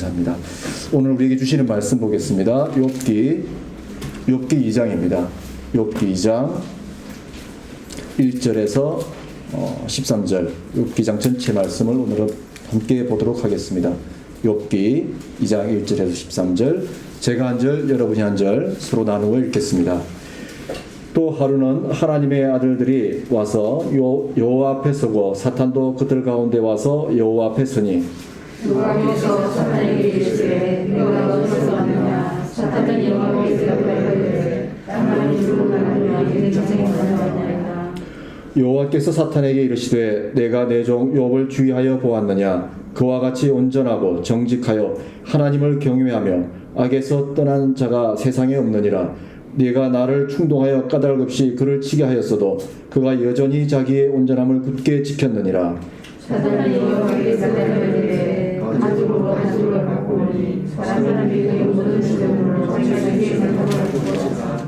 감사합니다. 오늘 우리에게 주시는 말씀 보겠습니다. 욥기 2장입니다. 욥기 2장 1절에서 13절 욥기장 전체 말씀을 오늘은 함께 보도록 하겠습니다. 욥기 2장 1절에서 13절 제가 한 절 여러분이 한 절 서로 나누어 읽겠습니다. 또 하루는 하나님의 아들들이 와서 여호와 앞에 서고 사탄도 그들 가운데 와서 여호와 앞에 서니 여호와께서 사탄에게 이르시되 너가 어디서 왔느냐 사탄은 여호와께서 이르되 나는 죽음을 하느냐 이는 전쟁에 가져왔나이다. 여호와께서 사탄에게 이르시되 내가 내 종 욥을 주의하여 보았느냐 그와 같이 온전하고 정직하여 하나님을 경외하며 악에서 떠난 자가 세상에 없느니라. 네가 나를 충동하여 까닭없이 그를 치게 하였어도 그가 여전히 자기의 온전함을 굳게 지켰느니라. 사탄이 여호와께서 이르되 가죽으로 가죽을 갖고 오니 사람은 그의 모든 지경으로 자기에게 가져왔다.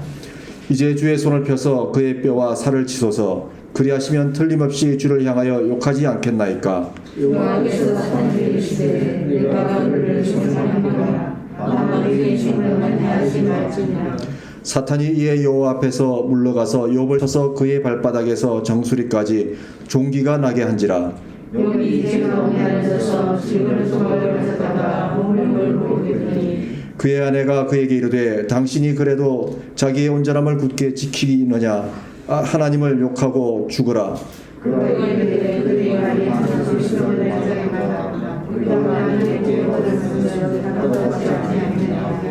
이제 주의 손을 펴서 그의 뼈와 살을 치소서. 그리하시면 틀림없이 주를 향하여 욕하지 않겠나이까. 여호와께서 사탄에게 이르시되 내가 그를 심판하노라. 다만 그의 심판만 하지 말지니라. 사탄이 이에 여호와 앞에서 물러가서 욥을 쳐서 그의 발바닥에서 정수리까지 종기가 나게 한지라. 욥이 제 가운데 앉아서 지그를 조각을 가져다가 목욕을 보이더니 그의 아내가 그에게 이르되 당신이 그래도 자기의 온전함을 굳게 지키느냐 하나님을 욕하고 죽으라. 그가 이르되 그들이 아니 하나님 시험을 가져가라. 우리가 하나님께 얻었으면 하나도 하지 아니하느냐.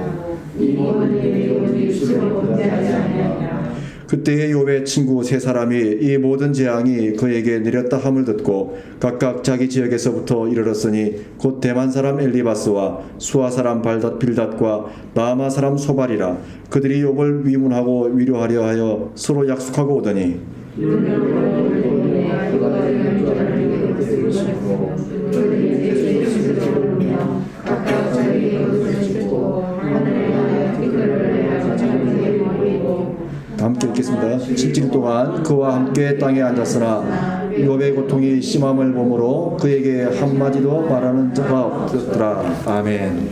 이 모든 일이 우리 주를 본게 하지 아니하느냐. 그때의 욥의 친구 세 사람이 이 모든 재앙이 그에게 내렸다 함을 듣고 각각 자기 지역에서부터 이르렀으니 곧 대만 사람 엘리바스와 수아 사람 빌닷과 나아마 사람 소발이라. 그들이 욥을 위문하고 위로하려 하여 서로 약속하고 오더니 각각 자기 옷을 찢고 하늘에 향하여 티끌을 내어 자기에게 보이고 함께 읽겠습니다. 7일 동안 그와 함께 땅에 앉았으나 욥의 고통이 심함을 보므로 그에게 한마디도 말하는 자가 없었더라. 아멘.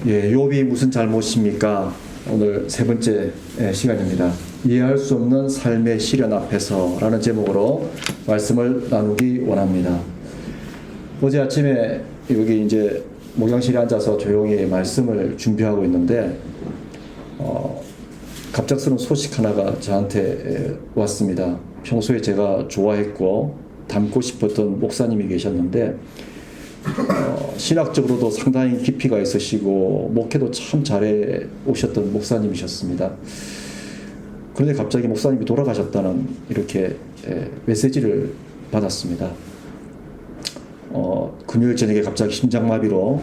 예, 욥이 무슨 잘못입니까? 오늘 세 번째 시간입니다. 이해할 수 없는 삶의 시련 앞에서 라는 제목으로 말씀을 나누기 원합니다. 어제 아침에 여기 이제 목양실에 앉아서 조용히 말씀을 준비하고 있는데 갑작스러운 소식 하나가 저한테 왔습니다. 평소에 제가 좋아했고 닮고 싶었던 목사님이 계셨는데 신학적으로도 상당히 깊이가 있으시고 목회도 참 잘해 오셨던 목사님이셨습니다. 그런데 갑자기 목사님이 돌아가셨다는 이렇게 메시지를 받았습니다. 금요일 저녁에 갑자기 심장마비로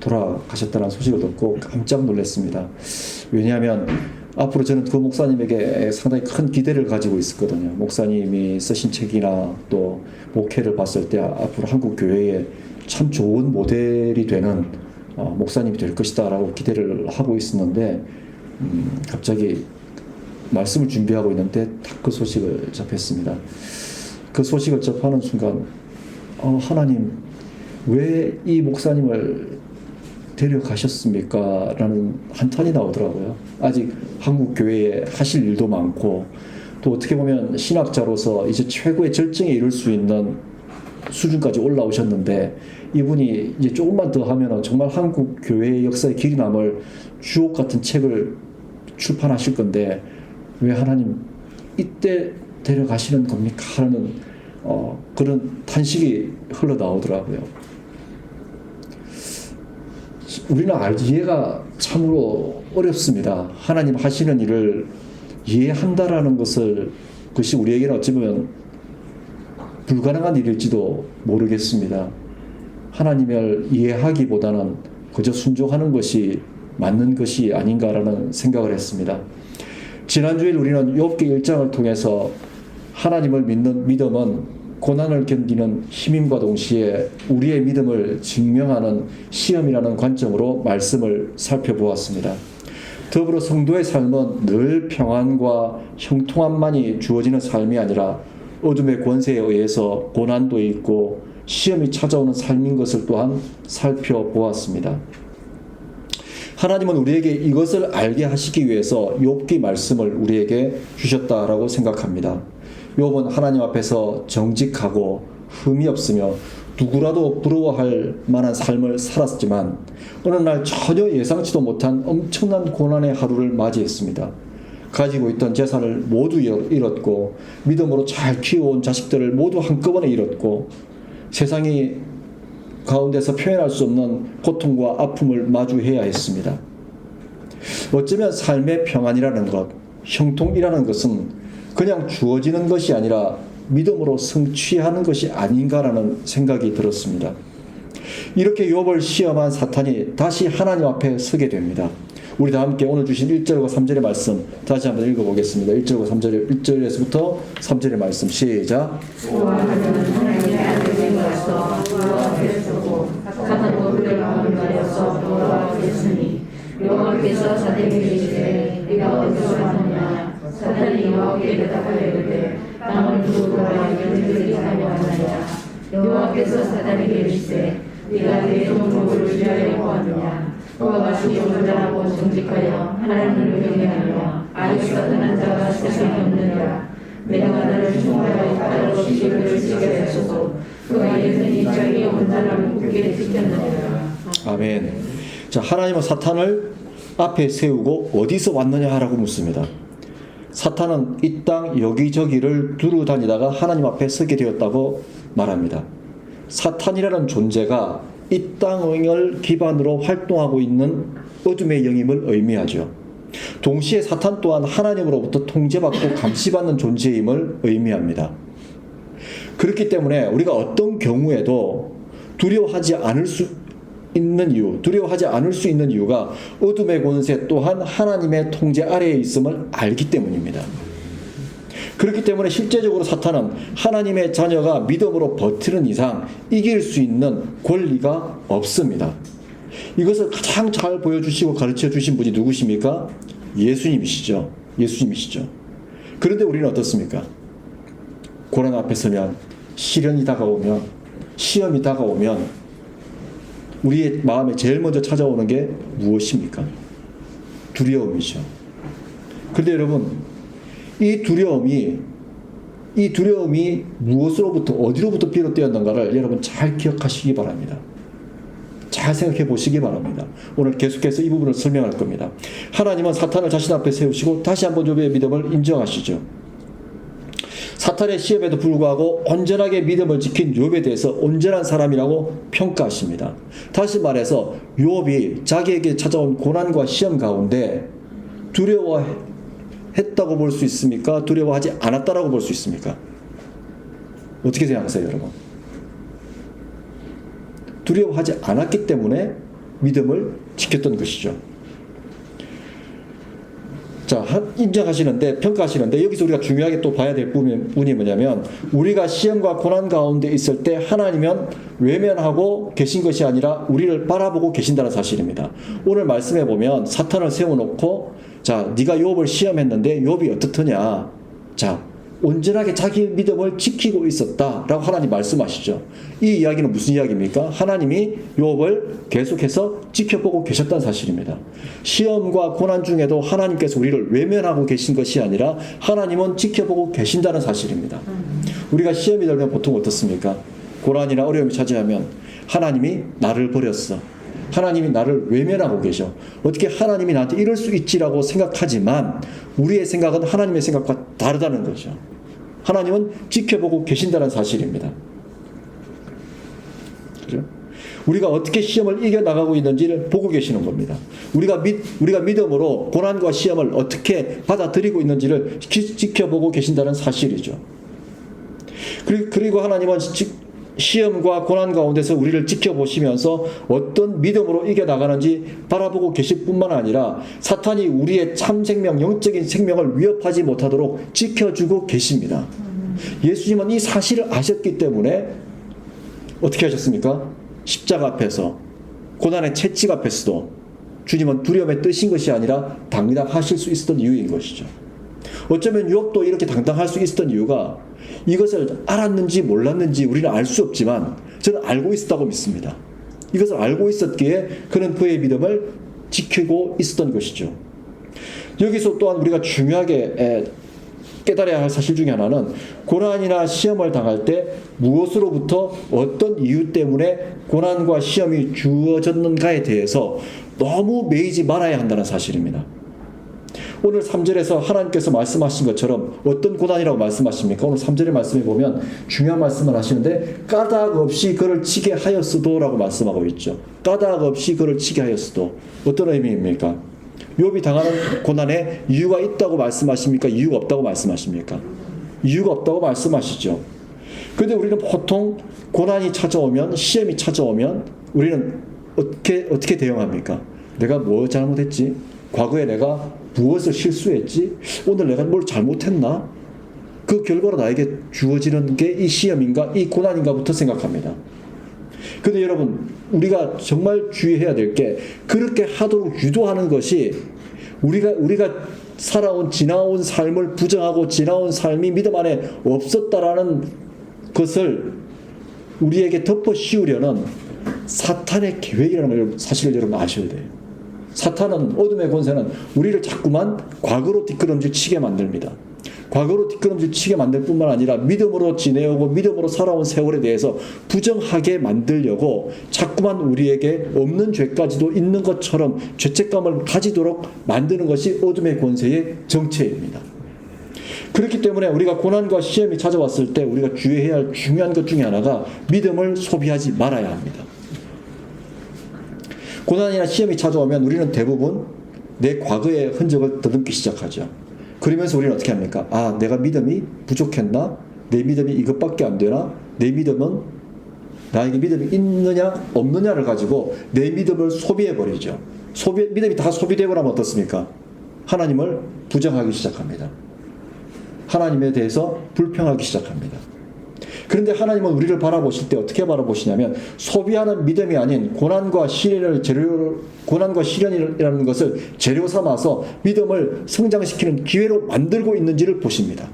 돌아가셨다는 소식을 듣고 깜짝 놀랐습니다. 왜냐하면 앞으로 저는 그 목사님에게 상당히 큰 기대를 가지고 있었거든요. 목사님이 쓰신 책이나 또 목회를 봤을 때 앞으로 한국 교회에 참 좋은 모델이 되는 목사님이 될 것이다 라고 기대를 하고 있었는데 갑자기 말씀을 준비하고 있는데 딱 그 소식을 접했습니다. 그 소식을 접하는 순간 하나님 왜 이 목사님을 데려가셨습니까? 라는 한탄이 나오더라고요. 아직 한국 교회에 하실 일도 많고 또 어떻게 보면 신학자로서 이제 최고의 절정에 이를 수 있는 수준까지 올라오셨는데 이분이 이제 조금만 더 하면은 정말 한국 교회의 역사에 길이 남을 주옥 같은 책을 출판하실 건데 왜 하나님 이때 데려가시는 겁니까? 하는 그런 탄식이 흘러나오더라고요. 우리는 이해가 참으로 어렵습니다. 하나님 하시는 일을 이해한다라는 것이 우리에게는 어찌 보면 불가능한 일일지도 모르겠습니다. 하나님을 이해하기보다는 그저 순종하는 것이 맞는 것이 아닌가라는 생각을 했습니다. 지난주에 우리는 욥기 1장을 통해서 하나님을 믿는 믿음은 고난을 견디는 힘임과 동시에 우리의 믿음을 증명하는 시험이라는 관점으로 말씀을 살펴보았습니다. 더불어 성도의 삶은 늘 평안과 형통함만이 주어지는 삶이 아니라 어둠의 권세에 의해서 고난도 있고 시험이 찾아오는 삶인 것을 또한 살펴보았습니다. 하나님은 우리에게 이것을 알게 하시기 위해서 욥기 말씀을 우리에게 주셨다라고 생각합니다. 욥은 하나님 앞에서 정직하고 흠이 없으며 누구라도 부러워할 만한 삶을 살았지만 어느 날 전혀 예상치도 못한 엄청난 고난의 하루를 맞이했습니다. 가지고 있던 재산을 모두 잃었고 믿음으로 잘 키워온 자식들을 모두 한꺼번에 잃었고 세상이 가운데서 표현할 수 없는 고통과 아픔을 마주해야 했습니다. 어쩌면 삶의 평안이라는 것, 형통이라는 것은 그냥 주어지는 것이 아니라 믿음으로 성취하는 것이 아닌가라는 생각이 들었습니다. 이렇게 욥을 시험한 사탄이 다시 하나님 앞에 서게 됩니다. 우리 다 함께 오늘 주신 1절과 3절의 말씀 다시 한번 읽어보겠습니다. 1절과 3절, 1절에서부터 3절의 말씀 시작. 하나님은 하나님의 아들인 것으로 돌아오셨고 사탄도 그를 가운데서 돌아오셨으니 여호와께서 사탄에게 이르시되 네가 어디서 왔느냐 사탄이 여호와께 대답하여 이르되 땅을 두고 돌아오니 그들이 하며 왔느냐 여호와께서 사탄에게 이르시되 네가 내 종 욥을 위하여 보았느냐 그와 같이 온전하고 정직하여 하나님을 경외하며 아주 사탄한 자가 세상에 없느니라 내가 나를 충분하여 까다로 시집을 지게 하소서 그가 여전히 자기의 온전함을 굳게 지켰느니라. 아멘. 자, 하나님은 사탄을 앞에 세우고 어디서 왔느냐 하라고 묻습니다. 사탄은 이 땅 여기저기를 두루 다니다가 하나님 앞에 서게 되었다고 말합니다. 사탄이라는 존재가 이 땅을 기반으로 활동하고 있는 어둠의 영임을 의미하죠. 동시에 사탄 또한 하나님으로부터 통제받고 감시받는 존재임을 의미합니다. 그렇기 때문에 우리가 어떤 경우에도 두려워하지 않을 수 있는 이유가 어둠의 권세 또한 하나님의 통제 아래에 있음을 알기 때문입니다. 그렇기 때문에 실제적으로 사탄은 하나님의 자녀가 믿음으로 버티는 이상 이길 수 있는 권리가 없습니다. 이것을 가장 잘 보여주시고 가르쳐 주신 분이 누구십니까? 예수님이시죠. 그런데 우리는 어떻습니까? 고난 앞에 서면, 시련이 다가오면, 시험이 다가오면 우리의 마음에 제일 먼저 찾아오는 게 무엇입니까? 두려움이죠. 그런데 여러분, 이 두려움이 무엇으로부터 어디로부터 비롯되었는가를 여러분 잘 기억하시기 바랍니다. 잘 생각해 보시기 바랍니다. 오늘 계속해서 이 부분을 설명할 겁니다. 하나님은 사탄을 자신 앞에 세우시고 다시 한번 욥의 믿음을 인정하시죠. 사탄의 시험에도 불구하고 온전하게 믿음을 지킨 욥에 대해서 온전한 사람이라고 평가하십니다. 다시 말해서 욥이 자기에게 찾아온 고난과 시험 가운데 두려워했다고 볼 수 있습니까? 두려워하지 않았다라고 볼 수 있습니까? 어떻게 생각하세요, 여러분? 두려워하지 않았기 때문에 믿음을 지켰던 것이죠. 자, 인정하시는데, 평가하시는데, 여기서 우리가 중요하게 또 봐야 될 부분이 뭐냐면, 우리가 시험과 고난 가운데 있을 때 하나님은 외면하고 계신 것이 아니라 우리를 바라보고 계신다는 사실입니다. 오늘 말씀해 보면 사탄을 세워놓고, 자, 네가 욥을 시험했는데 욥이 어떻더냐? 자, 온전하게 자기 믿음을 지키고 있었다라고 하나님 말씀하시죠. 이 이야기는 무슨 이야기입니까? 하나님이 욥을 계속해서 지켜보고 계셨다는 사실입니다. 시험과 고난 중에도 하나님께서 우리를 외면하고 계신 것이 아니라 하나님은 지켜보고 계신다는 사실입니다. 우리가 시험이 들면 보통 어떻습니까? 고난이나 어려움이 차지하면 하나님이 나를 버렸어. 하나님이 나를 외면하고 계셔. 어떻게 하나님이 나한테 이럴 수 있지라고 생각하지만 우리의 생각은 하나님의 생각과 다르다는 거죠. 하나님은 지켜보고 계신다는 사실입니다. 그죠? 우리가 어떻게 시험을 이겨나가고 있는지를 보고 계시는 겁니다. 우리가 믿음으로 고난과 시험을 어떻게 받아들이고 있는지를 지켜보고 계신다는 사실이죠. 그리고 하나님은 시험과 고난 가운데서 우리를 지켜보시면서 어떤 믿음으로 이겨나가는지 바라보고 계실 뿐만 아니라 사탄이 우리의 참 생명, 영적인 생명을 위협하지 못하도록 지켜주고 계십니다. 예수님은 이 사실을 아셨기 때문에 어떻게 하셨습니까? 십자가 앞에서, 고난의 채찍 앞에서도 주님은 두려움에 뜨신 것이 아니라 당당하실 수 있었던 이유인 것이죠. 어쩌면 욥도 이렇게 당당할 수 있었던 이유가 이것을 알았는지 몰랐는지 우리는 알 수 없지만 저는 알고 있었다고 믿습니다. 이것을 알고 있었기에 그는 그의 믿음을 지키고 있었던 것이죠. 여기서 또한 우리가 중요하게 깨달아야 할 사실 중에 하나는 고난이나 시험을 당할 때 무엇으로부터 어떤 이유 때문에 고난과 시험이 주어졌는가에 대해서 너무 매이지 말아야 한다는 사실입니다. 오늘 3절에서 하나님께서 말씀하신 것처럼 어떤 고난이라고 말씀하십니까? 오늘 3절의 말씀에 보면 중요한 말씀을 하시는데 까닭 없이 그를 치게 하였으도 라고 말씀하고 있죠. 까닭 없이 그를 치게 하였으도. 어떤 의미입니까? 욥이 당하는 고난에 이유가 있다고 말씀하십니까? 이유가 없다고 말씀하십니까? 이유가 없다고 말씀하시죠. 그런데 우리는 보통 고난이 찾아오면, 시험이 찾아오면 우리는 어떻게 대응합니까? 내가 뭐 잘못했지? 과거에 내가 무엇을 실수했지? 오늘 내가 뭘 잘못했나? 그 결과로 나에게 주어지는 게 이 시험인가? 이 고난인가부터 생각합니다. 근데 여러분, 우리가 정말 주의해야 될 게 그렇게 하도록 유도하는 것이 우리가 살아온 지나온 삶을 부정하고 지나온 삶이 믿음 안에 없었다라는 것을 우리에게 덮어 씌우려는 사탄의 계획이라는 사실을 여러분 아셔야 돼요. 사탄은, 어둠의 권세는 우리를 자꾸만 과거로 뒷걸음질 치게 만듭니다. 과거로 뒷걸음질 치게 만들 뿐만 아니라 믿음으로 지내오고 믿음으로 살아온 세월에 대해서 부정하게 만들려고 자꾸만 우리에게 없는 죄까지도 있는 것처럼 죄책감을 가지도록 만드는 것이 어둠의 권세의 정체입니다. 그렇기 때문에 우리가 고난과 시험이 찾아왔을 때 우리가 주의해야 할 중요한 것 중에 하나가 믿음을 소비하지 말아야 합니다. 고난이나 시험이 찾아오면 우리는 대부분 내 과거의 흔적을 더듬기 시작하죠. 그러면서 우리는 어떻게 합니까? 아, 내가 믿음이 부족했나? 내 믿음이 이것밖에 안 되나? 내 믿음은 나에게 믿음이 있느냐 없느냐를 가지고 내 믿음을 소비해버리죠. 믿음이 다 소비되고 나면 어떻습니까? 하나님을 부정하기 시작합니다. 하나님에 대해서 불평하기 시작합니다. 그런데 하나님은 우리를 바라보실 때 어떻게 바라보시냐면 소비하는 믿음이 아닌 고난과 시련이라는 것을 재료 삼아서 믿음을 성장시키는 기회로 만들고 있는지를 보십니다.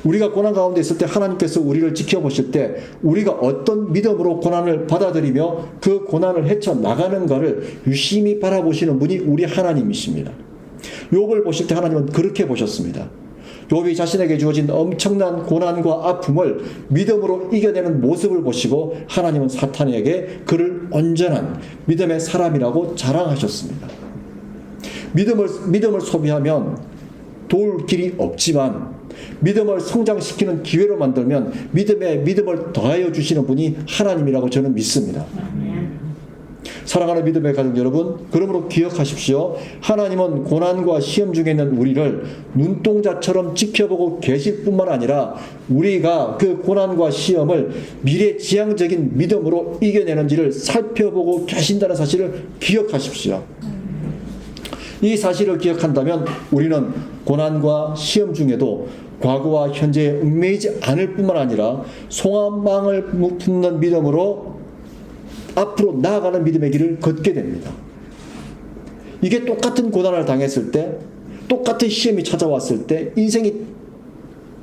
우리가 고난 가운데 있을 때 하나님께서 우리를 지켜보실 때 우리가 어떤 믿음으로 고난을 받아들이며 그 고난을 헤쳐나가는가를 유심히 바라보시는 분이 우리 하나님이십니다. 욥을 보실 때 하나님은 그렇게 보셨습니다. 욥이 자신에게 주어진 엄청난 고난과 아픔을 믿음으로 이겨내는 모습을 보시고 하나님은 사탄에게 그를 온전한 믿음의 사람이라고 자랑하셨습니다. 믿음을 소비하면 도울 길이 없지만 믿음을 성장시키는 기회로 만들면 믿음을 더하여 주시는 분이 하나님이라고 저는 믿습니다. 사랑하는 믿음의 가족 여러분, 그러므로 기억하십시오. 하나님은 고난과 시험 중에 있는 우리를 눈동자처럼 지켜보고 계실 뿐만 아니라 우리가 그 고난과 시험을 미래지향적인 믿음으로 이겨내는지를 살펴보고 계신다는 사실을 기억하십시오. 이 사실을 기억한다면 우리는 고난과 시험 중에도 과거와 현재에 얽매이지 않을 뿐만 아니라 소망을 품는 믿음으로 앞으로 나아가는 믿음의 길을 걷게 됩니다. 이게 똑같은 고난을 당했을 때, 똑같은 시험이 찾아왔을 때 인생이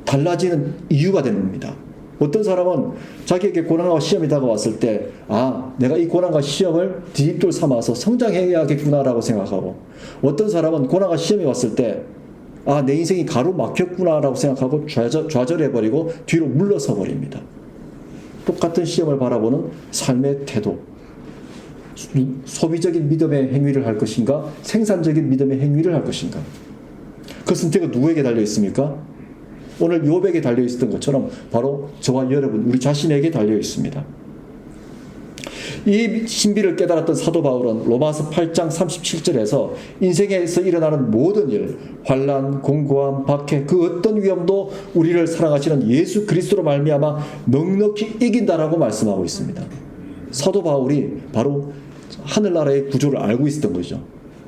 달라지는 이유가 됩니다. 어떤 사람은 자기에게 고난과 시험이 다가왔을 때 내가 이 고난과 시험을 디딤돌 삼아서 성장해야겠구나라고 생각하고, 어떤 사람은 고난과 시험이 왔을 때 내 인생이 가로막혔구나라고 생각하고 좌절해버리고 뒤로 물러서 버립니다. 똑같은 시험을 바라보는 삶의 태도, 소비적인 믿음의 행위를 할 것인가, 생산적인 믿음의 행위를 할 것인가. 그 선택은 누구에게 달려 있습니까? 오늘 욥에게 달려 있었던 것처럼 바로 저와 여러분, 우리 자신에게 달려 있습니다. 이 신비를 깨달았던 사도 바울은 로마서 8장 37절에서 인생에서 일어나는 모든 일, 환난, 공고함, 박해, 그 어떤 위험도 우리를 사랑하시는 예수 그리스도로 말미암아 넉넉히 이긴다라고 말씀하고 있습니다. 사도 바울이 바로 하늘나라의 구조를 알고 있었던 거죠.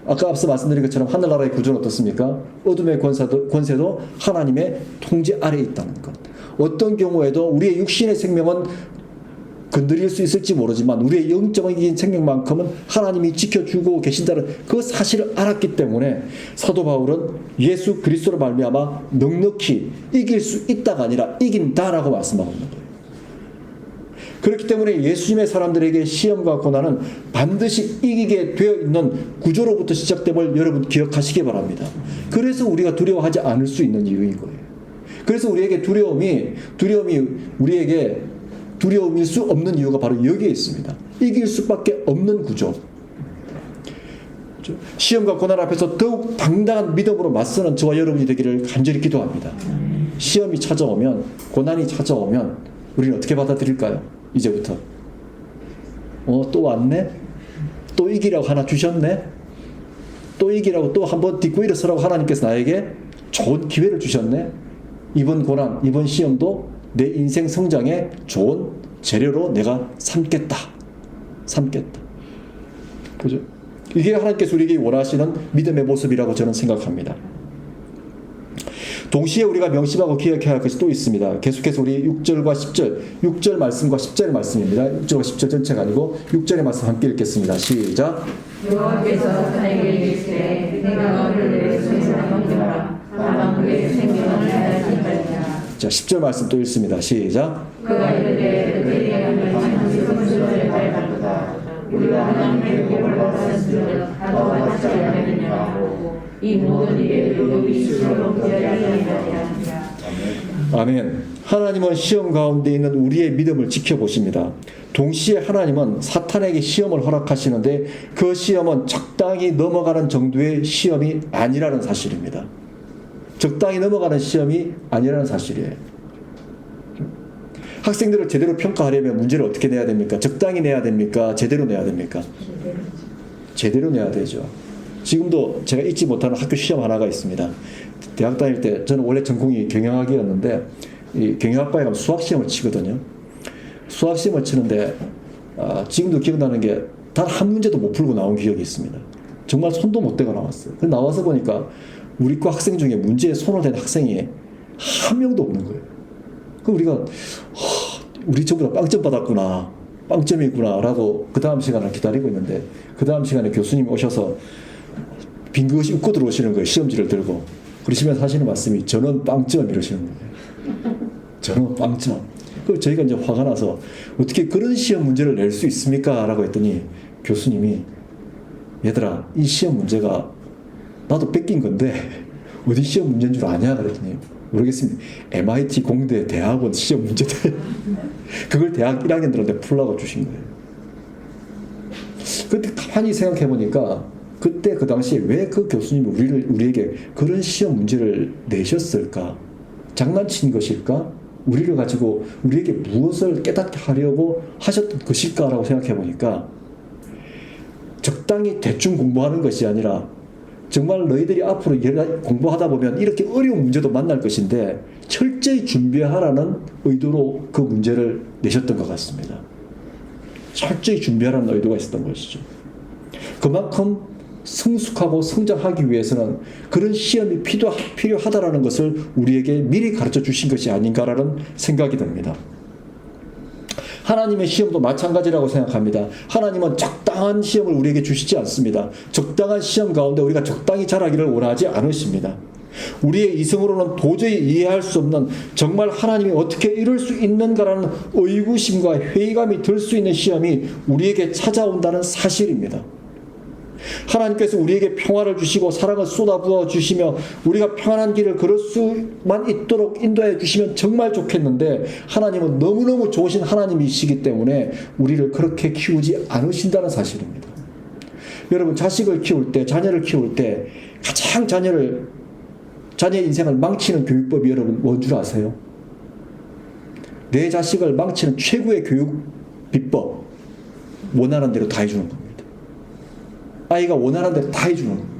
아까 앞서 말씀드린 것처럼 하늘나라의 구조는 어떻습니까? 어둠의 권세도 하나님의 통제 아래에 있다는 것. 어떤 경우에도 우리의 육신의 생명은 건드릴 수 있을지 모르지만 우리의 영적인 생명만큼은 하나님이 지켜주고 계신다는 그 사실을 알았기 때문에 사도 바울은 예수 그리스도로 말미암아 넉넉히 이길 수 있다가 아니라 이긴다라고 말씀하고 있는 거예요. 그렇기 때문에 예수님의 사람들에게 시험과 고난은 반드시 이기게 되어 있는 구조로부터 시작됨을 여러분 기억하시기 바랍니다. 그래서 우리가 두려워하지 않을 수 있는 이유인 거예요. 그래서 우리에게 두려움이 우리에게 두려움일 수 없는 이유가 바로 여기에 있습니다. 이길 수밖에 없는 구조. 시험과 고난 앞에서 더욱 당당한 믿음으로 맞서는 저와 여러분이 되기를 간절히 기도합니다. 시험이 찾아오면, 고난이 찾아오면 우리는 어떻게 받아들일까요? 이제부터 또 왔네? 또 이기라고 하나 주셨네? 또 이기라고 또 한번 딛고 일어서라고 하나님께서 나에게 좋은 기회를 주셨네? 이번 고난, 이번 시험도 내 인생 성장의 좋은 재료로 내가 삼겠다. 그죠? 이게 하나님께서 우리에게 원하시는 믿음의 모습이라고 저는 생각합니다. 동시에 우리가 명심하고 기억해야 할 것이 또 있습니다. 계속해서 우리 6절과 10절, 6절 말씀과 10절 말씀입니다. 6절과 10절 전체가 아니고 6절의 말씀 함께 읽겠습니다. 시작. 여호와께서 그에게 이르시되 내가 너를 내 손에서 건져라. 다만 그의 생명을 내가 지키리라. 자, 10절 말씀 또 읽습니다. 시작. 그가 이르되 그들이 하늘 장수 선수를 밟았도다. 우리가 하나님의 복을 받았으면 하나와 같이 하느냐고 이 모든 일에 여기 스스로 범죄하리라. 아멘. 하나님은 시험 가운데 있는 우리의 믿음을 지켜보십니다. 동시에 하나님은 사탄에게 시험을 허락하시는데 그 시험은 적당히 넘어가는 정도의 시험이 아니라는 사실입니다. 적당히 넘어가는 시험이 아니라는 사실이에요. 학생들을 제대로 평가하려면 문제를 어떻게 내야 됩니까? 적당히 내야 됩니까? 제대로 내야 됩니까? 제대로 내야 되죠. 지금도 제가 잊지 못하는 학교 시험 하나가 있습니다. 대학 다닐 때 저는 원래 전공이 경영학이었는데 이 경영학과에 가면 수학 시험을 치거든요. 수학 시험을 치는데 지금도 기억나는 게 단 한 문제도 못 풀고 나온 기억이 있습니다. 정말 손도 못 대고 나왔어요. 나와서 보니까 우리 과 학생 중에 문제에 손을 댄 학생이 한 명도 없는 거예요. 그 우리가 우리 전부 다 빵점 받았구나, 빵점이 있구나 라고 그 다음 시간을 기다리고 있는데 그 다음 시간에 교수님이 오셔서 빙긋이 웃고 들어오시는 거예요. 시험지를 들고 그러시면서 하시는 말씀이 저는 빵점 이러시는 거예요. 저는 빵점. 그래서 저희가 이제 화가 나서 어떻게 그런 시험 문제를 낼 수 있습니까? 라고 했더니 교수님이 얘들아 이 시험 문제가 나도 뺏긴 건데 어디 시험 문제인 줄 아냐? 그랬더니 모르겠습니다. MIT 공대 대학원 시험 문제대 그걸 대학 1학년들한테 풀라고 주신 거예요. 그때 가만히 생각해 보니까 그때 그 당시에 왜 그 교수님이 우리에게 그런 시험 문제를 내셨을까? 장난친 것일까? 우리를 가지고 우리에게 무엇을 깨닫게 하려고 하셨던 것일까라고 생각해 보니까 적당히 대충 공부하는 것이 아니라 정말 너희들이 앞으로 공부하다 보면 이렇게 어려운 문제도 만날 것인데 철저히 준비하라는 의도로 그 문제를 내셨던 것 같습니다. 철저히 준비하라는 의도가 있었던 것이죠. 그만큼 성숙하고 성장하기 위해서는 그런 시험이 필요하다라는 것을 우리에게 미리 가르쳐 주신 것이 아닌가라는 생각이 듭니다. 하나님의 시험도 마찬가지라고 생각합니다. 하나님은 적당한 시험을 우리에게 주시지 않습니다. 적당한 시험 가운데 우리가 적당히 자라기를 원하지 않으십니다. 우리의 이성으로는 도저히 이해할 수 없는 정말 하나님이 어떻게 이럴 수 있는가라는 의구심과 회의감이 들 수 있는 시험이 우리에게 찾아온다는 사실입니다. 하나님께서 우리에게 평화를 주시고 사랑을 쏟아부어 주시며 우리가 평안한 길을 걸을 수만 있도록 인도해 주시면 정말 좋겠는데 하나님은 너무너무 좋으신 하나님이시기 때문에 우리를 그렇게 키우지 않으신다는 사실입니다. 여러분 자식을 키울 때 자녀를 키울 때 가장 자녀의 인생을 망치는 교육법이 여러분 뭔 줄 아세요? 내 자식을 망치는 최고의 교육 비법 원하는 대로 다 해주는 겁니다. 아이가 원하는 대로 다 해주는 겁니다.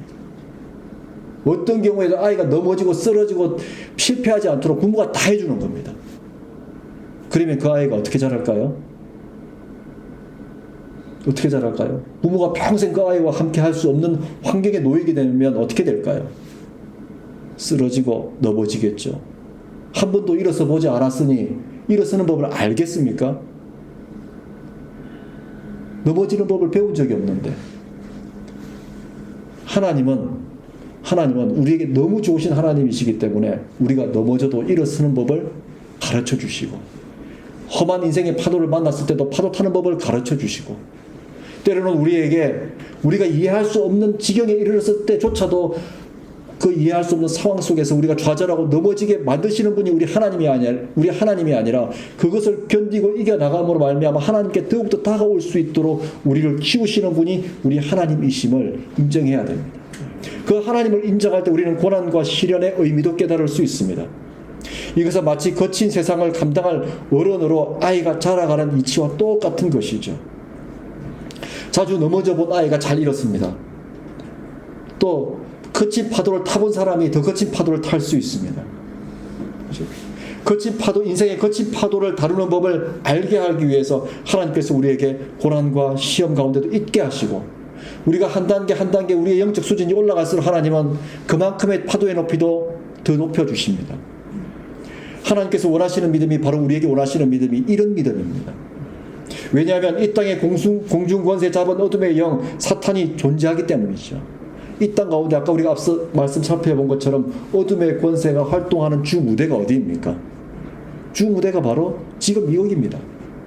어떤 경우에도 아이가 넘어지고 쓰러지고 실패하지 않도록 부모가 다 해주는 겁니다. 그러면 그 아이가 어떻게 자랄까요? 어떻게 자랄까요? 부모가 평생 그 아이와 함께 할 수 없는 환경에 놓이게 되면 어떻게 될까요? 쓰러지고 넘어지겠죠. 한 번도 일어서 보지 않았으니 일어서는 법을 알겠습니까? 넘어지는 법을 배운 적이 없는데 하나님은 우리에게 너무 좋으신 하나님이시기 때문에 우리가 넘어져도 일어서는 법을 가르쳐 주시고 험한 인생의 파도를 만났을 때도 파도 타는 법을 가르쳐 주시고, 때로는 우리에게 우리가 이해할 수 없는 지경에 이르렀을 때조차도 그 이해할 수 없는 상황 속에서 우리가 좌절하고 넘어지게 만드시는 분이 우리 하나님이 아니라 그것을 견디고 이겨나감으로 말미암아 하나님께 더욱더 다가올 수 있도록 우리를 키우시는 분이 우리 하나님이심을 인정해야 됩니다. 그 하나님을 인정할 때 우리는 고난과 시련의 의미도 깨달을 수 있습니다. 이것은 마치 거친 세상을 감당할 어른으로 아이가 자라가는 이치와 똑같은 것이죠. 자주 넘어져 본 아이가 잘 잃었습니다. 또 거친 파도를 타본 사람이 더 거친 파도를 탈 수 있습니다. 거친 파도, 인생의 거친 파도를 다루는 법을 알게 하기 위해서 하나님께서 우리에게 고난과 시험 가운데도 있게 하시고, 우리가 한 단계 한 단계 우리의 영적 수준이 올라갈수록 하나님은 그만큼의 파도의 높이도 더 높여주십니다. 하나님께서 원하시는 믿음이 바로 우리에게 원하시는 믿음이 이런 믿음입니다. 왜냐하면 이 땅에 공중권세 잡은 어둠의 영 사탄이 존재하기 때문이죠. 이 땅 가운데 아까 우리가 앞서 말씀 살펴본 것처럼 어둠의 권세가 활동하는 주 무대가 어디입니까? 주 무대가 바로 지금 여기입니다.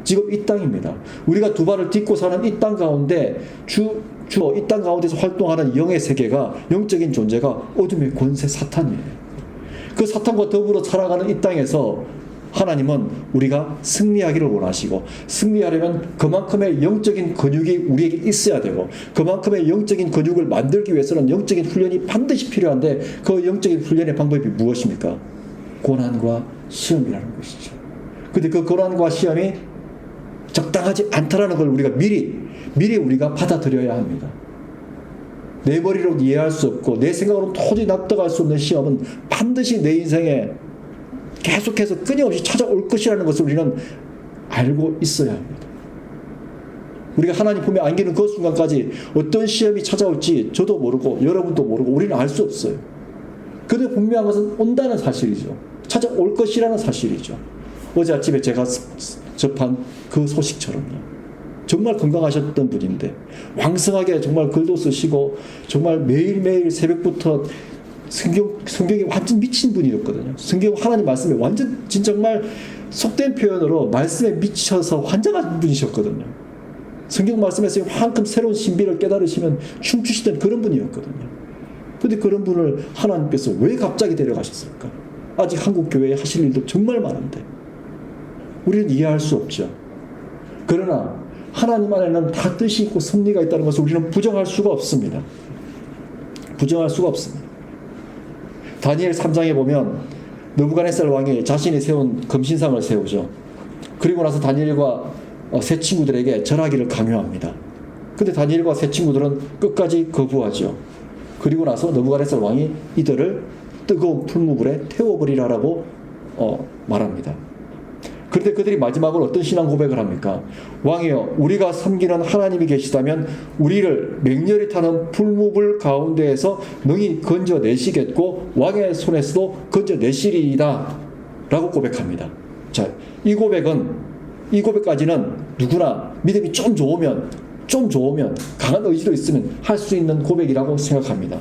지금 이 땅입니다. 우리가 두 발을 딛고 사는 이 땅 가운데 이 땅 가운데서 활동하는 영의 세계가, 영적인 존재가 어둠의 권세 사탄이에요. 그 사탄과 더불어 살아가는 이 땅에서 하나님은 우리가 승리하기를 원하시고, 승리하려면 그만큼의 영적인 근육이 우리에게 있어야 되고, 그만큼의 영적인 근육을 만들기 위해서는 영적인 훈련이 반드시 필요한데, 그 영적인 훈련의 방법이 무엇입니까? 고난과 시험이라는 것이죠. 근데 그 고난과 시험이 적당하지 않다라는 걸 우리가 미리 우리가 받아들여야 합니다. 내 머리로 이해할 수 없고 내 생각으로 도저히 납득할 수 없는 시험은 반드시 내 인생에 계속해서 끊임없이 찾아올 것이라는 것을 우리는 알고 있어야 합니다. 우리가 하나님 품에 안기는 그 순간까지 어떤 시험이 찾아올지 저도 모르고 여러분도 모르고 우리는 알 수 없어요. 그런데 분명한 것은 온다는 사실이죠. 찾아올 것이라는 사실이죠. 어제 아침에 제가 접한 그 소식처럼요. 정말 건강하셨던 분인데 왕성하게 정말 글도 쓰시고 정말 매일매일 새벽부터 성경에 완전 미친 분이었거든요. 성경 하나님 말씀에 완전 정말 속된 표현으로 말씀에 미쳐서 환장한 분이셨거든요. 성경 말씀에서 한큼 새로운 신비를 깨달으시면 춤추시던 그런 분이었거든요. 그런데 그런 분을 하나님께서 왜 갑자기 데려가셨을까? 아직 한국 교회에 하실 일도 정말 많은데 우리는 이해할 수 없죠. 그러나 하나님 안에는 다 뜻이 있고 섭리가 있다는 것을 우리는 부정할 수가 없습니다. 부정할 수가 없습니다. 다니엘 3장에 보면 느부갓네살 왕이 자신이 세운 금신상을 세우죠. 그리고 나서 다니엘과 세 친구들에게 절하기를 강요합니다. 근데 다니엘과 세 친구들은 끝까지 거부하죠. 그리고 나서 느부갓네살 왕이 이들을 뜨거운 풀무불에 태워버리라라고 말합니다. 그런데 그들이 마지막으로 어떤 신앙 고백을 합니까? 왕이여, 우리가 섬기는 하나님이 계시다면 우리를 맹렬히 타는 풀무불 가운데에서 능히 건져내시겠고 왕의 손에서도 건져내시리이다 라고 고백합니다. 자, 이 고백까지는 누구나 믿음이 좀 좋으면 강한 의지도 있으면 할 수 있는 고백이라고 생각합니다.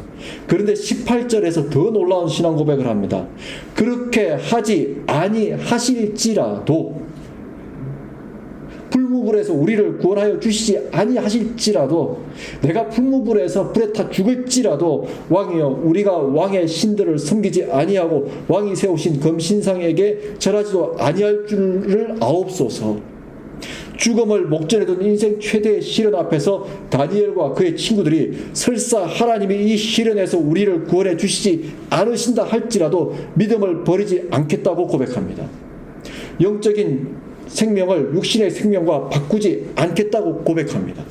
그런데 18절에서 더 놀라운 신앙 고백을 합니다. 그렇게 하지 아니하실지라도, 풀무불에서 우리를 구원하여 주시지 아니하실지라도, 내가 풀무불에서 불에 타 죽을지라도 왕이여, 우리가 왕의 신들을 섬기지 아니하고 왕이 세우신 금신상에게 절하지도 아니할 줄을 아옵소서. 죽음을 목전에 둔 인생 최대의 시련 앞에서 다니엘과 그의 친구들이 설사 하나님이 이 시련에서 우리를 구원해 주시지 않으신다 할지라도 믿음을 버리지 않겠다고 고백합니다. 영적인 생명을 육신의 생명과 바꾸지 않겠다고 고백합니다.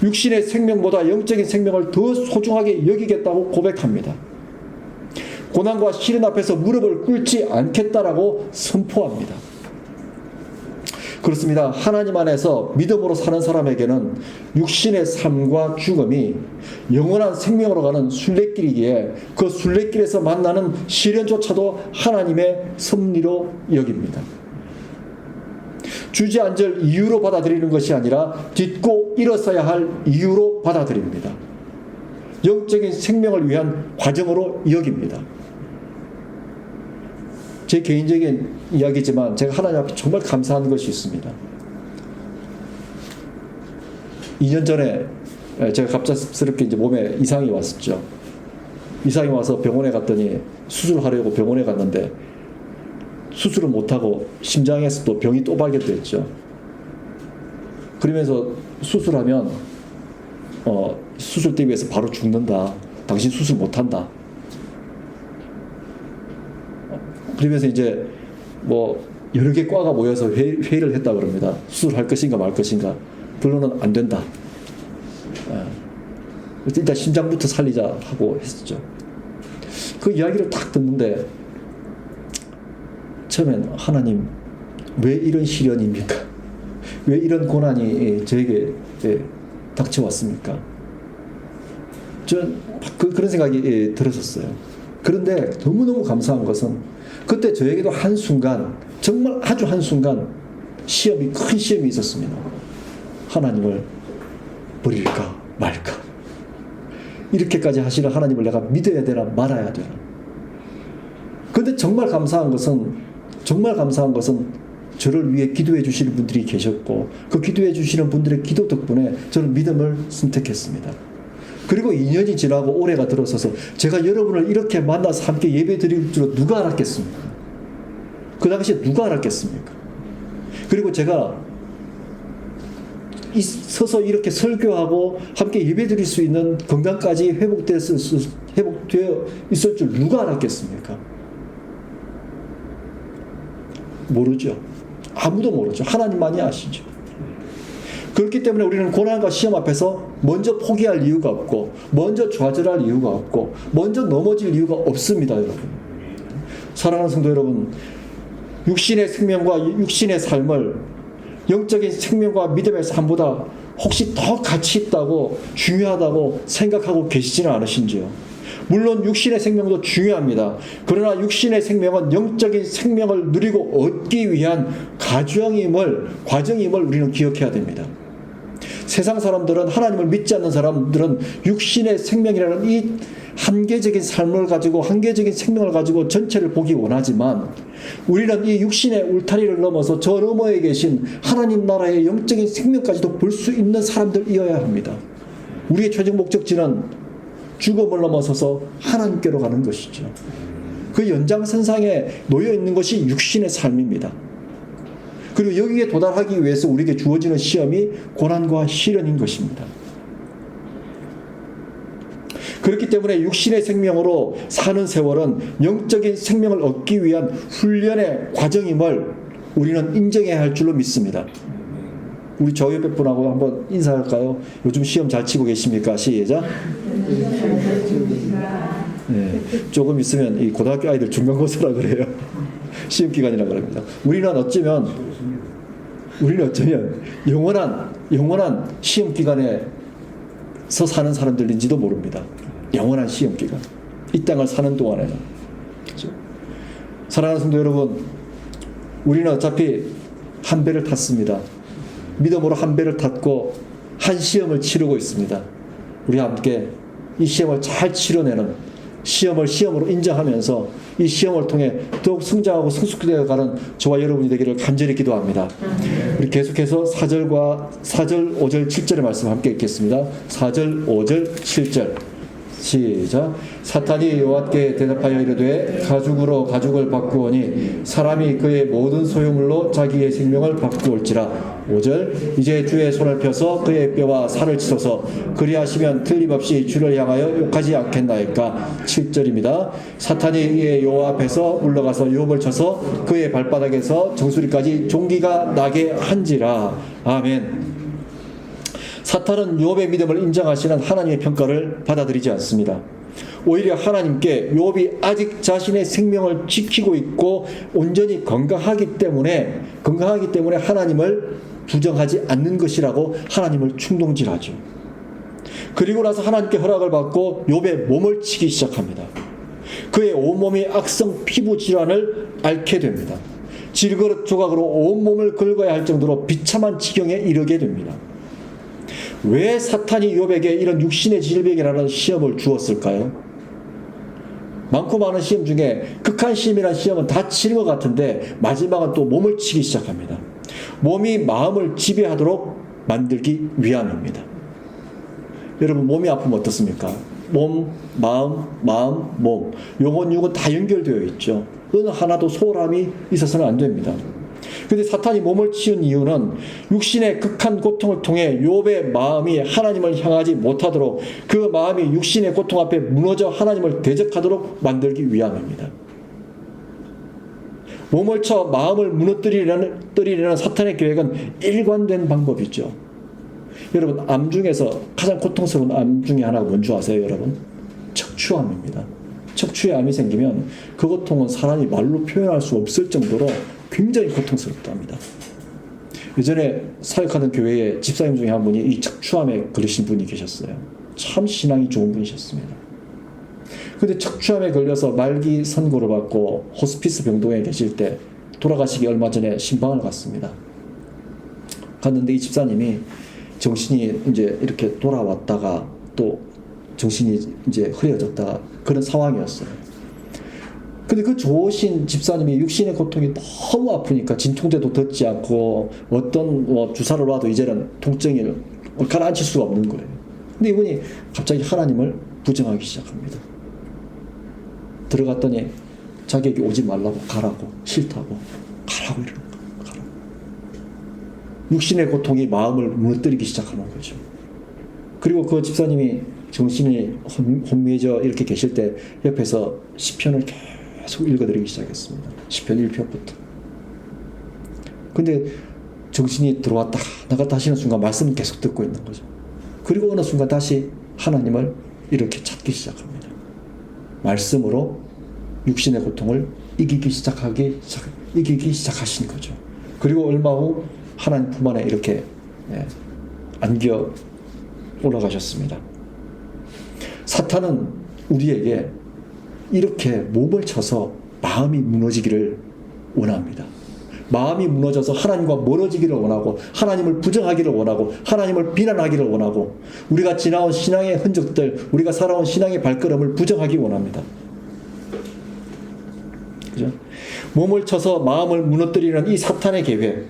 육신의 생명보다 영적인 생명을 더 소중하게 여기겠다고 고백합니다. 고난과 시련 앞에서 무릎을 꿇지 않겠다라고 선포합니다. 그렇습니다. 하나님 안에서 믿음으로 사는 사람에게는 육신의 삶과 죽음이 영원한 생명으로 가는 순례길이기에 그 순례길에서 만나는 시련조차도 하나님의 섭리로 여깁니다. 주저앉을 이유로 받아들이는 것이 아니라 딛고 일어서야 할 이유로 받아들입니다. 영적인 생명을 위한 과정으로 여깁니다. 제 개인적인 이야기지만 제가 하나님 앞에 정말 감사한 것이 있습니다. 2년 전에 제가 갑작스럽게 이제 몸에 이상이 왔었죠. 이상이 와서 병원에 갔더니 수술하려고 병원에 갔는데 수술을 못하고 심장에서 또 병이 또 발견됐죠. 그러면서 수술하면 수술 대비해서 바로 죽는다. 당신 수술 못한다. 그러면서 이제 뭐 여러 개 과가 모여서 회의를 했다 그럽니다. 수술할 것인가 말 것인가. 결론은 안 된다. 일단 심장부터 살리자 하고 했었죠. 그 이야기를 딱 듣는데 처음엔 하나님 왜 이런 시련입니까? 왜 이런 고난이 저에게 닥쳐왔습니까? 저는 그런 생각이 들었었어요. 그런데 너무너무 감사한 것은 그때 저에게도 한순간 정말 아주 한순간 큰 시험이 있었습니다. 하나님을 버릴까 말까. 이렇게까지 하시는 하나님을 내가 믿어야 되나 말아야 되나. 그런데 정말 감사한 것은 저를 위해 기도해 주시는 분들이 계셨고 그 기도해 주시는 분들의 기도 덕분에 저는 믿음을 선택했습니다. 그리고 2년이 지나고 올해가 들어서서 제가 여러분을 이렇게 만나서 함께 예배 드릴 줄 누가 알았겠습니까? 그 당시에 누가 알았겠습니까? 그리고 제가 서서 이렇게 설교하고 함께 예배 드릴 수 있는 건강까지 회복되어 있을 줄 누가 알았겠습니까? 모르죠. 아무도 모르죠. 하나님만이 아시죠. 그렇기 때문에 우리는 고난과 시험 앞에서 먼저 포기할 이유가 없고 먼저 좌절할 이유가 없고 먼저 넘어질 이유가 없습니다. 여러분. 사랑하는 성도 여러분, 육신의 생명과 육신의 삶을 영적인 생명과 믿음의 삶보다 혹시 더 가치 있다고 중요하다고 생각하고 계시지는 않으신지요? 물론 육신의 생명도 중요합니다. 그러나 육신의 생명은 영적인 생명을 누리고 얻기 위한 과정임을 우리는 기억해야 됩니다. 세상 사람들은, 하나님을 믿지 않는 사람들은 육신의 생명이라는 이 한계적인 삶을 가지고, 한계적인 생명을 가지고 전체를 보기 원하지만 우리는 이 육신의 울타리를 넘어서 저 너머에 계신 하나님 나라의 영적인 생명까지도 볼 수 있는 사람들이어야 합니다. 우리의 최종 목적지는 죽음을 넘어서서 하나님께로 가는 것이죠. 그 연장선상에 놓여 있는 것이 육신의 삶입니다. 그리고 여기에 도달하기 위해서 우리에게 주어지는 시험이 고난과 시련인 것입니다. 그렇기 때문에 육신의 생명으로 사는 세월은 영적인 생명을 얻기 위한 훈련의 과정임을 우리는 인정해야 할 줄로 믿습니다. 우리 저 옆에 분하고 한번 인사할까요? 요즘 시험 잘 치고 계십니까? 시작. 네, 조금 있으면 이 고등학교 아이들 중간고사라 그래요. 시험 기간이라 그럽니다. 우리는 어쩌면 영원한 시험 기간에서 사는 사람들인지도 모릅니다. 영원한 시험 기간. 이 땅을 사는 동안에는. 그렇죠? 사랑하는 성도 여러분, 우리는 어차피 한 배를 탔습니다. 믿음으로 한 배를 탔고 한 시험을 치르고 있습니다. 우리 함께 이 시험을 잘 치러내는, 시험을 시험으로 인정하면서 이 시험을 통해 더욱 성장하고 성숙되어 가는 저와 여러분이 되기를 간절히 기도합니다. 우리 계속해서 4절, 5절, 7절의 말씀 함께 읽겠습니다. 4절, 5절, 7절 시작. 사탄이 여호와께 대답하여 이르되 가죽으로 가죽을 바꾸오니 사람이 그의 모든 소유물로 자기의 생명을 바꾸올지라. 5절. 이제 주의 손을 펴서 그의 뼈와 살을 치소서. 그리하시면 틀림없이 주를 향하여 욕하지 않겠나이까. 7절입니다. 사탄이 이에 여호와 앞에서 물러가서 유업을 쳐서 그의 발바닥에서 정수리까지 종기가 나게 한지라. 아멘. 사탄은 욥의 믿음을 인정하시는 하나님의 평가를 받아들이지 않습니다. 오히려 하나님께 욥이 아직 자신의 생명을 지키고 있고 온전히 건강하기 때문에 하나님을 부정하지 않는 것이라고 하나님을 충동질하죠. 그리고 나서 하나님께 허락을 받고 욥의 몸을 치기 시작합니다. 그의 온몸이 악성 피부 질환을 앓게 됩니다. 질그릇 조각으로 온몸을 긁어야 할 정도로 비참한 지경에 이르게 됩니다. 왜 사탄이 욥에게 이런 육신의 질병이라는 시험을 주었을까요? 많고 많은 시험 중에 극한 시험이라는 시험은 다 치는 것 같은데 마지막은 또 몸을 치기 시작합니다. 몸이 마음을 지배하도록 만들기 위함입니다. 여러분 몸이 아프면 어떻습니까? 몸, 마음, 몸. 영혼, 육은 다 연결되어 있죠. 어느 하나도 소홀함이 있어서는 안 됩니다. 그런데 사탄이 몸을 치운 이유는 육신의 극한 고통을 통해 욥의 마음이 하나님을 향하지 못하도록 그 마음이 육신의 고통 앞에 무너져 하나님을 대적하도록 만들기 위함입니다. 몸을 쳐 마음을 무너뜨리려는 사탄의 계획은 일관된 방법이죠. 여러분 암 중에서 가장 고통스러운 암 중에 하나가 뭔지 아세요, 여러분? 척추암입니다. 척추에 암이 생기면 그 고통은 사람이 말로 표현할 수 없을 정도로 굉장히 고통스럽답니다. 예전에 사역하던 교회에 집사님 중에 한 분이 이 척추암에 걸리신 분이 계셨어요. 참 신앙이 좋은 분이셨습니다. 근데 척추암에 걸려서 말기 선고를 받고 호스피스 병동에 계실 때 돌아가시기 얼마 전에 신방을 갔습니다. 갔는데 이 집사님이 정신이 이제 이렇게 돌아왔다가 또 정신이 이제 흐려졌다가 그런 상황이었어요. 근데 그 좋으신 집사님이 육신의 고통이 너무 아프니까 진통제도 듣지 않고 어떤 주사를 놔도 이제는 통증이 가라앉힐 수가 없는 거예요. 근데 이분이 갑자기 하나님을 부정하기 시작합니다. 들어갔더니 자기에게 오지 말라고, 가라고, 싫다고, 가라고 이러는 거예요. 가라고. 육신의 고통이 마음을 무너뜨리기 시작하는 거죠. 그리고 그 집사님이 정신이 혼미해져 이렇게 계실 때 옆에서 시편을 계속 읽어드리기 시작했습니다. 시편 1편부터. 근데 정신이 들어왔다 나갔다 하시는 순간 말씀을 계속 듣고 있는 거죠. 그리고 어느 순간 다시 하나님을 이렇게 찾기 시작합니다. 말씀으로 육신의 고통을 이기기 시작하신 거죠. 그리고 얼마 후 하나님 품 안에 이렇게 안겨 올라가셨습니다. 사탄은 우리에게 이렇게 몸을 쳐서 마음이 무너지기를 원합니다. 마음이 무너져서 하나님과 멀어지기를 원하고 하나님을 부정하기를 원하고 하나님을 비난하기를 원하고 우리가 지나온 신앙의 흔적들, 우리가 살아온 신앙의 발걸음을 부정하기 원합니다. 그죠? 몸을 쳐서 마음을 무너뜨리는 이 사탄의 계획,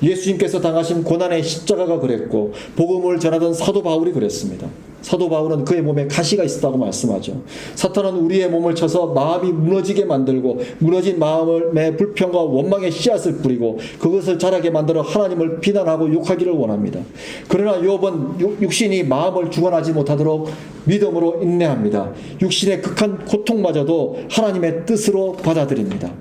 예수님께서 당하신 고난의 십자가가 그랬고 복음을 전하던 사도 바울이 그랬습니다. 사도 바울은 그의 몸에 가시가 있었다고 말씀하죠. 사탄은 우리의 몸을 쳐서 마음이 무너지게 만들고 무너진 마음의 불평과 원망의 씨앗을 뿌리고 그것을 자라게 만들어 하나님을 비난하고 욕하기를 원합니다. 그러나 욥은 육신이 마음을 주관하지 못하도록 믿음으로 인내합니다. 육신의 극한 고통마저도 하나님의 뜻으로 받아들입니다.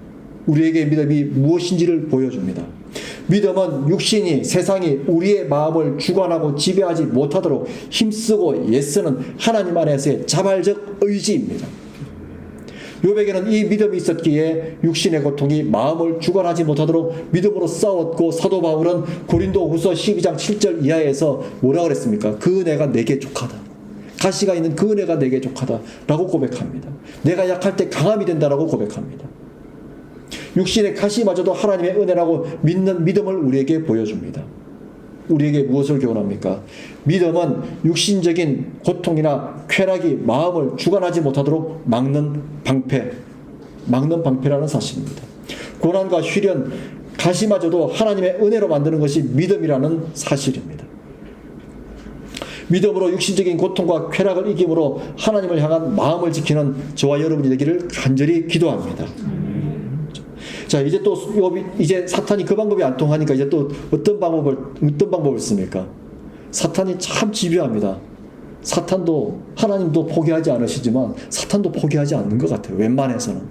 우리에게 믿음이 무엇인지를 보여줍니다. 믿음은 육신이, 세상이 우리의 마음을 주관하고 지배하지 못하도록 힘쓰고 애쓰는 하나님 안에서의 자발적 의지입니다. 욥에게는 이 믿음이 있었기에 육신의 고통이 마음을 주관하지 못하도록 믿음으로 싸웠고 사도 바울은 고린도후서 12장 7절 이하에서 뭐라 그랬습니까? 그 은혜가 내게 족하다. 가시가 있는 그 은혜가 내게 족하다 라고 고백합니다. 내가 약할 때 강함이 된다라고 고백합니다. 육신의 가시마저도 하나님의 은혜라고 믿는 믿음을 우리에게 보여줍니다. 우리에게 무엇을 교훈합니까? 믿음은 육신적인 고통이나 쾌락이 마음을 주관하지 못하도록 막는 방패라는 사실입니다. 고난과 시련, 가시마저도 하나님의 은혜로 만드는 것이 믿음이라는 사실입니다. 믿음으로 육신적인 고통과 쾌락을 이김으로 하나님을 향한 마음을 지키는 저와 여러분이 되기를 간절히 기도합니다. 자, 이제 또 이제 사탄이 그 방법이 안 통하니까 이제 또 어떤 방법을 씁니까? 사탄이 참 집요합니다. 사탄도 하나님도 포기하지 않으시지만 사탄도 포기하지 않는 것 같아요. 웬만해서는.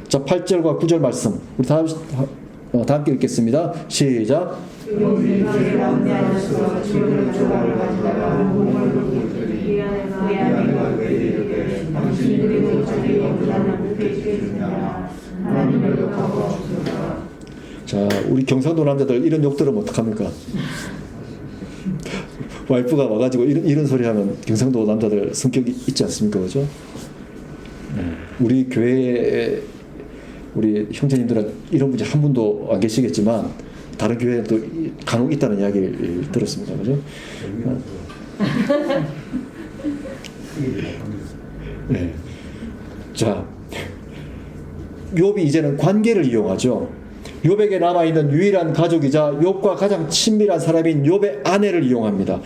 자, 8절과 9절 말씀 우리 다 함께 읽겠습니다. 시작. 자, 우리 경상도 남자들 이런 욕 들으면 어떡합니까? 와이프가 와가지고 이런 소리 하면 경상도 남자들 성격이 있지 않습니까? 그죠? 우리 교회에 우리 형제님들은 이런 분이 한 분도 안 계시겠지만 다른 교회에도 간혹 있다는 이야기를 들었습니다. 그죠? 네. 자, 욥이 이제는 관계를 이용하죠. 욥에게 남아있는 유일한 가족이자 욥과 가장 친밀한 사람인 욥의 아내를 이용합니다.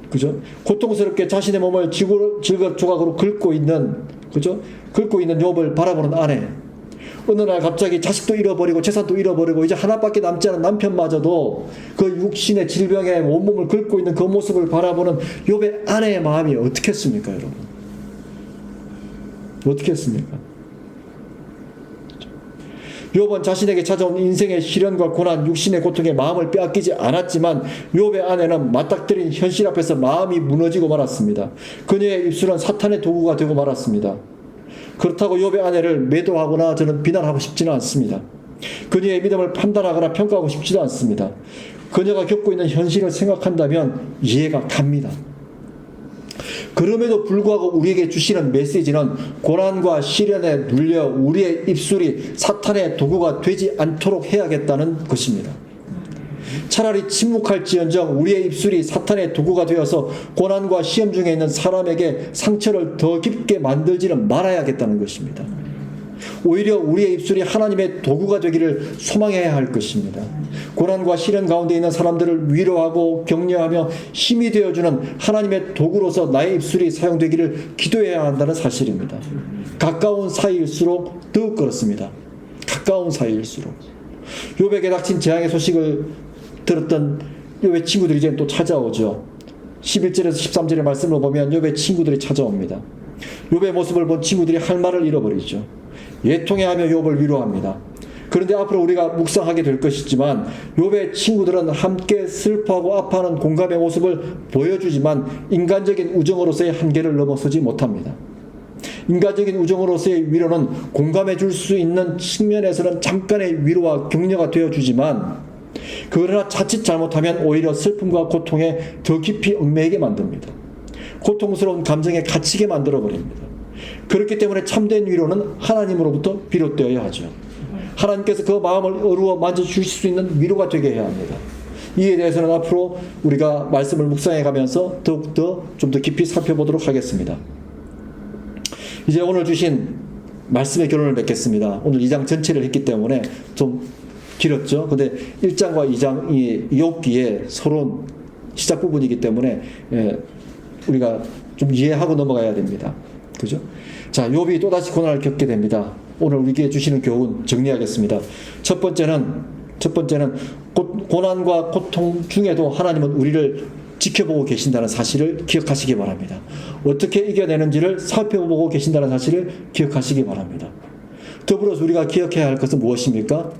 그죠? 고통스럽게 자신의 몸을 질겁조각으로 긁고 있는, 그죠? 긁고 있는 욥을 바라보는 아내. 어느 날 갑자기 자식도 잃어버리고 재산도 잃어버리고 이제 하나밖에 남지 않은 남편마저도 그 육신의 질병에 온몸을 긁고 있는 그 모습을 바라보는 욥의 아내의 마음이 어떻겠습니까, 여러분? 어떻겠습니까? 욥은 자신에게 찾아온 인생의 시련과 고난, 육신의 고통에 마음을 빼앗기지 않았지만 욥의 아내는 맞닥뜨린 현실 앞에서 마음이 무너지고 말았습니다. 그녀의 입술은 사탄의 도구가 되고 말았습니다. 그렇다고 욥의 아내를 매도하거나 저는 비난하고 싶지는 않습니다. 그녀의 믿음을 판단하거나 평가하고 싶지도 않습니다. 그녀가 겪고 있는 현실을 생각한다면 이해가 갑니다. 그럼에도 불구하고 우리에게 주시는 메시지는 고난과 시련에 눌려 우리의 입술이 사탄의 도구가 되지 않도록 해야겠다는 것입니다. 차라리 침묵할지언정 우리의 입술이 사탄의 도구가 되어서 고난과 시험 중에 있는 사람에게 상처를 더 깊게 만들지는 말아야겠다는 것입니다. 오히려 우리의 입술이 하나님의 도구가 되기를 소망해야 할 것입니다. 고난과 시련 가운데 있는 사람들을 위로하고 격려하며 힘이 되어주는 하나님의 도구로서 나의 입술이 사용되기를 기도해야 한다는 사실입니다. 가까운 사이일수록 더욱 그렇습니다. 가까운 사이일수록. 욥에게 닥친 재앙의 소식을 들었던 욥의 친구들이 이제 또 찾아오죠. 11절에서 13절의 말씀을 보면 욥의 친구들이 찾아옵니다. 욥의 모습을 본 친구들이 할 말을 잃어버리죠. 예통해하며 욥을 위로합니다. 그런데 앞으로 우리가 묵상하게 될 것이지만 욥의 친구들은 함께 슬퍼하고 아파하는 공감의 모습을 보여주지만 인간적인 우정으로서의 한계를 넘어서지 못합니다. 인간적인 우정으로서의 위로는 공감해 줄 수 있는 측면에서는 잠깐의 위로와 격려가 되어주지만 그러나 자칫 잘못하면 오히려 슬픔과 고통에 더 깊이 얽매이게 만듭니다. 고통스러운 감정에 갇히게 만들어버립니다. 그렇기 때문에 참된 위로는 하나님으로부터 비롯되어야 하죠. 하나님께서 그 마음을 어루어 만져주실 수 있는 위로가 되게 해야 합니다. 이에 대해서는 앞으로 우리가 말씀을 묵상해 가면서 더욱더 좀 더 깊이 살펴보도록 하겠습니다. 이제 오늘 주신 말씀의 결론을 맺겠습니다. 오늘 2장 전체를 했기 때문에 좀 길었죠. 근데 1장과 2장이 욥기에 서로 시작 부분이기 때문에 우리가 좀 이해하고 넘어가야 됩니다. 그죠? 자, 욥이 또다시 고난을 겪게 됩니다. 오늘 우리에게 주시는 교훈 정리하겠습니다. 첫 번째는 고난과 고통 중에도 하나님은 우리를 지켜보고 계신다는 사실을 기억하시기 바랍니다. 어떻게 이겨내는지를 살펴보고 계신다는 사실을 기억하시기 바랍니다. 더불어서 우리가 기억해야 할 것은 무엇입니까?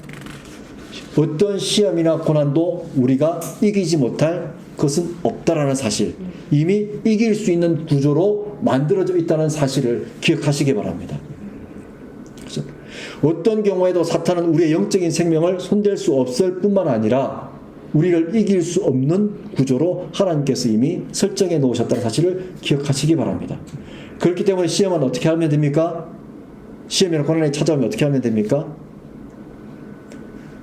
어떤 시험이나 고난도 우리가 이기지 못할 것은 없다라는 사실, 이미 이길 수 있는 구조로 만들어져 있다는 사실을 기억하시기 바랍니다. 그렇죠? 어떤 경우에도 사탄은 우리의 영적인 생명을 손댈 수 없을 뿐만 아니라 우리를 이길 수 없는 구조로 하나님께서 이미 설정해 놓으셨다는 사실을 기억하시기 바랍니다. 그렇기 때문에 시험은 어떻게 하면 됩니까? 시험이나 고난이 찾아오면 어떻게 하면 됩니까?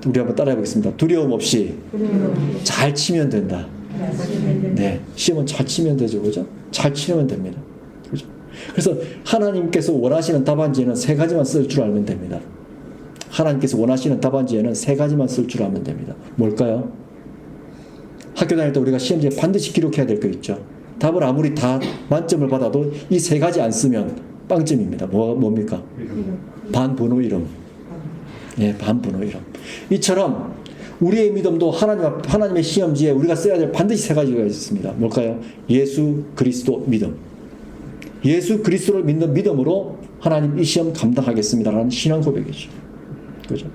우리 한번 따라해 보겠습니다. 두려움 없이 잘 치면 된다. 네, 시험은 잘 치면 되죠, 그죠? 잘 치면 됩니다, 그죠? 그래서 하나님께서 원하시는 답안지에는 3가지만 쓸 줄 알면 됩니다. 하나님께서 원하시는 답안지에는 3가지만 쓸 줄 알면 됩니다. 뭘까요? 학교 다닐 때 우리가 시험지에 반드시 기록해야 될 거 있죠. 답을 아무리 다 만점을 받아도 이 3가지 안 쓰면 빵점입니다. 뭡니까? 반번호 이름. 예, 반번호 이름. 이처럼 우리의 믿음도 하나님의 시험지에 우리가 써야 될 반드시 3가지가 있습니다. 뭘까요? 예수 그리스도 믿음. 예수 그리스도를 믿는 믿음으로 하나님 이 시험 감당하겠습니다라는 신앙 고백이죠. 그죠?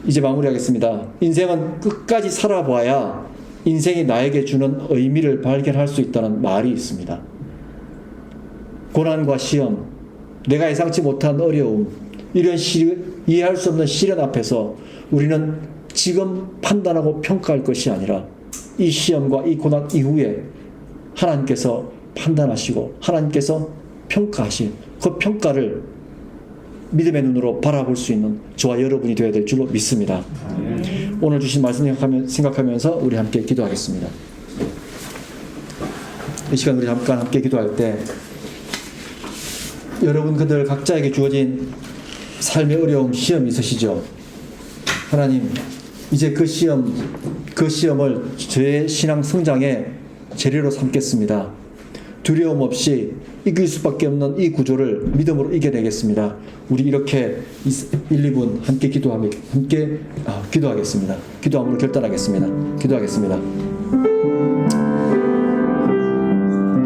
이제 마무리하겠습니다. 인생은 끝까지 살아봐야 인생이 나에게 주는 의미를 발견할 수 있다는 말이 있습니다. 고난과 시험, 내가 예상치 못한 어려움, 이런 이해할 수 없는 시련 앞에서 우리는 지금 판단하고 평가할 것이 아니라 이 시험과 이 고난 이후에 하나님께서 판단하시고 하나님께서 평가하신 그 평가를 믿음의 눈으로 바라볼 수 있는 저와 여러분이 되어야 될 줄로 믿습니다. 오늘 주신 말씀 생각하면서 우리 함께 기도하겠습니다. 이 시간 우리 잠깐 함께 기도할 때 여러분 그들 각자에게 주어진 삶의 어려움, 시험이 있으시죠? 하나님, 이제 그 시험을 저의 신앙 성장의 재료로 삼겠습니다. 두려움 없이 이길 수밖에 없는 이 구조를 믿음으로 이겨내겠습니다. 우리 이렇게 1, 2분 함께 기도하겠습니다. 기도함으로 결단하겠습니다. 기도하겠습니다.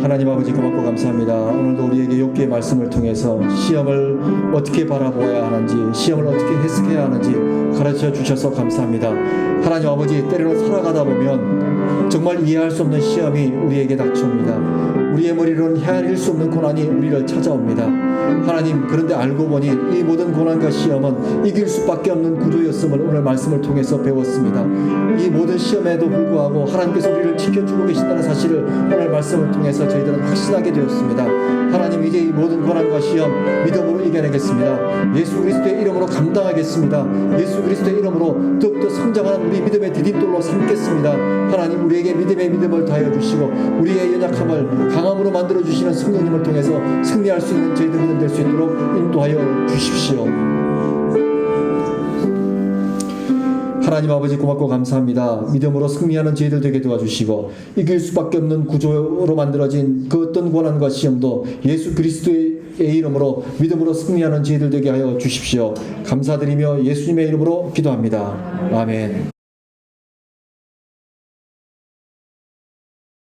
하나님 아버지 고맙고 감사합니다. 오늘도 우리에게 욥기의 말씀을 통해서 시험을 어떻게 바라보아야 하는지, 시험을 어떻게 해석해야 하는지 가르쳐 주셔서 감사합니다. 하나님 아버지, 때로는 살아가다 보면 정말 이해할 수 없는 시험이 우리에게 닥쳐옵니다. 우리의 머리로는 헤아릴 수 없는 고난이 우리를 찾아옵니다. 하나님, 그런데 알고 보니 이 모든 고난과 시험은 이길 수밖에 없는 구조였음을 오늘 말씀을 통해서 배웠습니다. 이 모든 시험에도 불구하고 하나님께서 우리를 지켜주고 계신다는 사실을 오늘 말씀을 통해서 저희들은 확신하게 되었습니다. 하나님, 이제 이 모든 고난과 시험 믿음으로 이겨내겠습니다. 예수 그리스도의 이름으로 감당하겠습니다. 예수 그리스도의 이름으로 더욱더 성장하는 우리 믿음의 디딤돌로 삼겠습니다. 하나님, 우리에게 믿음의 믿음을 다하여 주시고 우리의 연약함을 강함으로 만들어 주시는 성령님을 통해서 승리할 수 있는 저희들 믿음 될 수 있도록 인도하여 주십시오. 하나님 아버지 고맙고 감사합니다. 믿음으로 승리하는 저희들 되게 도와주시고 이길 수밖에 없는 구조로 만들어진 그 어떤 고난과 시험도 예수 그리스도의 이름으로 믿음으로 승리하는 저희들 되게 하여 주십시오. 감사드리며 예수님의 이름으로 기도합니다. 아멘.